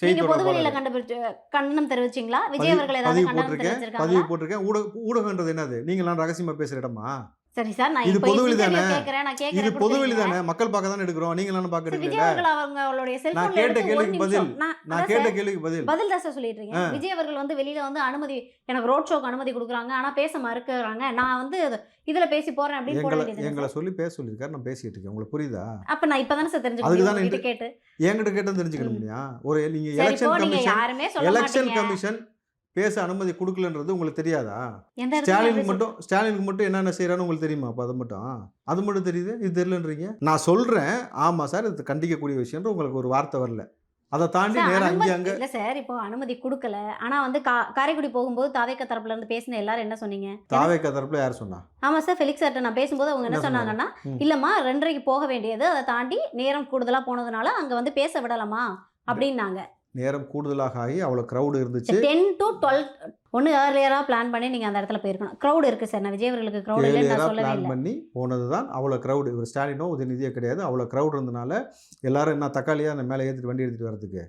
நீங்க பொதுவெளியில கண்டனம் தெரிவிச்சீங்களா? விஜய் அவர்கள் ஏதாவது கண்டனம் பதிவு தெரிவிச்சிருக்காங்களா? போட்டிருக்கேன். ஊடகம்ன்றது என்னது? நீங்கலாம் ரகசியமா பேசுற இடமா? சரி சார், நான் இது இப்ப பொதுவெளி தானே? இன்டர்வியூ கேட்கிறேன். நான் இது கேட்கிறேன் பொதுவெளி குடுக்குறீங்க. தானே? மக்கள் பார்க்க தானே எடுக்கிறோம். நீங்கலாம் பார்க்க சார், விஜய் எடுக்கலல்ல. அவர்கள் அவங்களுடைய நான் செல்போன்ல கேட்ட எடுத்து ஒரு கேள்விக்கு பதில். நிமிஷம் நான் அதான் கேட்ட சார் கேள்விக்கு பதில். பதில் தான் சார் சொல்லிட்டு இருக்கேன். ஆ. விஜய் அவர்கள் வந்து வெளியில வந்து அனுமதி எனக்கு ரோட் ஷோக்கு அனுமதி குடுக்குறாங்க. ஆனா பேச மறுக்குறாங்க. நான் வந்து இதுல பேசி போறேன் அப்படின்னு போட வேண்டியது தானே எங்கள சார். சொல்லி பேச சொல்லியிருக்காரு. நான் பேசிட்டு இருக்கேன். உங்களுக்கு புரியுதா? அப்ப நான் இப்ப தானே சார் தெரிஞ்சுக்க அதுக்கு முடியும் தானே உங்ககிட்ட கேட்டு. என்கிட்ட கேட்டா தெரிஞ்சுக்கணும் ம். இல்லையா? ஒரு நீங்க சரி, இப்போ நீங்க எலெக்ஷன் யாருமே சொல்ல மாட்டீங்க. கமிஷன் பேச அனுமதி குடுக்கலன்றது உங்களுக்கு தெரியாதா? எந்த இடத்துல எப்படி ஸ்டாலினுக்கு மட்டும் என்னென்ன செய்றான்னு உங்களுக்கு தெரியுமா? அப்ப அது மட்டும் தெரியுது. இது தெரியலன்றீங்க. நான் சொல்றேன். ஆமா சார், இது கண்டிக்கக்கூடிய விஷயம்ன்ற உங்களுக்கு ஒரு வார்த்தை வரல. அத தாண்டி சார், நேரா அனுமதி அங்க இல்ல சார். இப்போ அனுமதி குடுக்கல. ஆனா வந்து காரைக்குடி போகும்போது தாவேக்கா தரப்புல இருந்து பேசின எல்லாரும் என்ன சொன்னீங்க? தாவேக்கா தரப்புல யார் சொன்னா? ஆமா சார், ஃபெலிக்ஸ் சார்ட்ட நான் பேசும்போது அவங்க என்ன என்ன சொன்னாரு? சொன்னாங்கன்னா, ம். இல்லம்மா 2:30க்கு போக வேண்டியது. அத தாண்டி நேரம் கூடுதலா போனதுனால அங்க வந்து பேச விடலாமா அப்படின்னாங்க. நேரம் கூடுதலாக ஆகி அவ்வளவு கிரவுட் இருந்துச்சு. 10 to 12 ஒண்ணு ஏர்லியரா பிளான் பண்ணி நீங்க அந்த இடத்துல போயிருக்கணும். கிரவுட் இருக்கு சார். நான் விஜய் அவர்களுக்கு கிரவுட் இல்லன்னு ஏர்லியரா நான் சொல்லவே பிளான் இல்ல. பண்ணி போனதுதான் அவ்வளவு கிரவுட். இவர் ஸ்டாலினோ உதயநிதியோ கிடையாது. அவ்வளவு கிரவுட் இருந்தனால எல்லாரும் என்ன தக்காளியா அந்த மேல ஏத்திட்டு வண்டி எடுத்துட்டு வரதுக்கு